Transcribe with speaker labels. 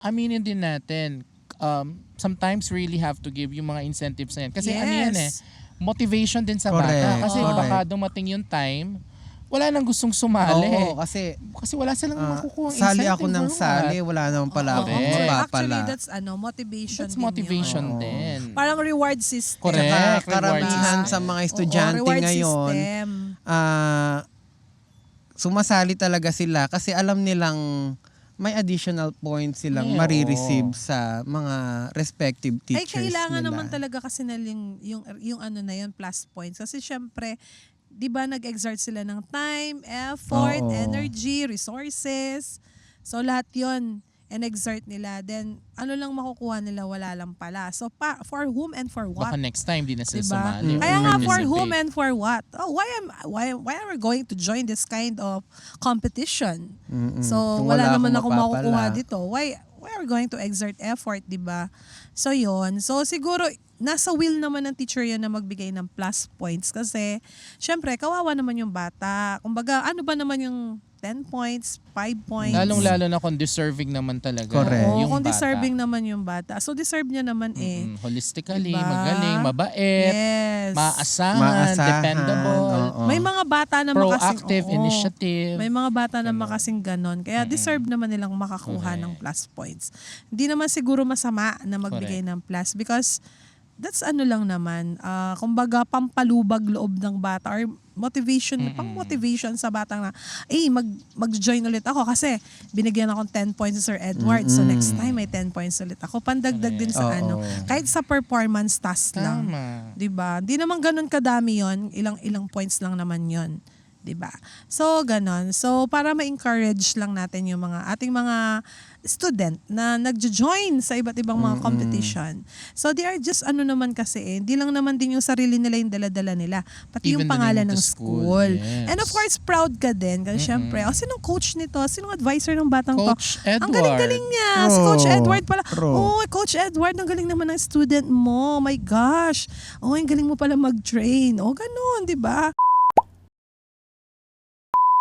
Speaker 1: aminin din natin, sometimes really have to give yung mga incentives na yan. Kasi ano yan motivation din sa bata. Kasi baka dumating yung time, wala nang gustong sumali.
Speaker 2: Oo, kasi
Speaker 1: wala silang makukuha incentive.
Speaker 2: Sali ako ng sali, wala naman pala akong mapapala.
Speaker 3: Actually, that's motivation.
Speaker 1: That's motivation din.
Speaker 3: Parang reward system.
Speaker 1: Correct.
Speaker 2: Karamihan sa mga estudyante ngayon, sumasali talaga sila kasi alam nilang may additional points silang marireceive sa mga respective teachers nila.
Speaker 3: Kailangan naman talaga kasi na yung ano na yun, plus points. Kasi syempre, di ba nag-exert sila ng time, effort, energy, resources. So lahat yun, and-exert nila. Then, ano lang makukuha nila, wala lang pala. So, for whom and for what?
Speaker 1: Baka next time, di na sila sumali.
Speaker 3: Kaya nga, for whom and for what? Oh, why are we going to join this kind of competition? So, wala naman ako makukuha dito. Why are we going to exert effort, di ba? So, yun. So, siguro, nasa will naman ng teacher yan na magbigay ng plus points kasi, syempre, kawawa naman yung bata. Kumbaga, ano ba naman yung 10 points, 5 points.
Speaker 1: Lalong-lalo na kung deserving naman talaga.
Speaker 2: Correct.
Speaker 1: Yung
Speaker 3: kung
Speaker 1: bata.
Speaker 3: deserving naman yung bata. So, deserve niya naman
Speaker 1: Holistically,
Speaker 3: diba?
Speaker 1: magaling, mabait, maasahan, dependable.
Speaker 3: May mga bata na
Speaker 1: proactive initiative.
Speaker 3: May mga bata na makasing ganon. Kaya deserve naman nilang makakuha ng plus points. Hindi naman siguro masama na magbigay ng plus because that's ano lang naman, kumbaga pampalubag loob ng bata or motivation, pang-motivation sa bata na, mag-join ulit ako kasi binigyan akong 10 points sa Sir Edward. So next time may 10 points ulit ako. Pandagdag din sa kahit sa performance task lang. Diba? Hindi naman ganun kadami yon, ilang points lang naman yon. Diba? So, ganon. So, para ma-encourage lang natin yung ating mga student na nagjo-join sa iba't ibang mga competition. So, they are just naman kasi hindi lang naman din yung sarili nila yung dala-dala nila. Pati
Speaker 1: Even
Speaker 3: yung pangalan ng school.
Speaker 1: Yes.
Speaker 3: And of course, proud ka din. Kasi syempre, sinong coach nito? Sinong advisor ng batang
Speaker 1: Coach
Speaker 3: to?
Speaker 1: Edward.
Speaker 3: Ang galing-galing niya. Si Coach Edward pala. Coach Edward, ang galing naman ng student mo. Oh my gosh. Ang galing mo pala mag-train. Ganon, di ba?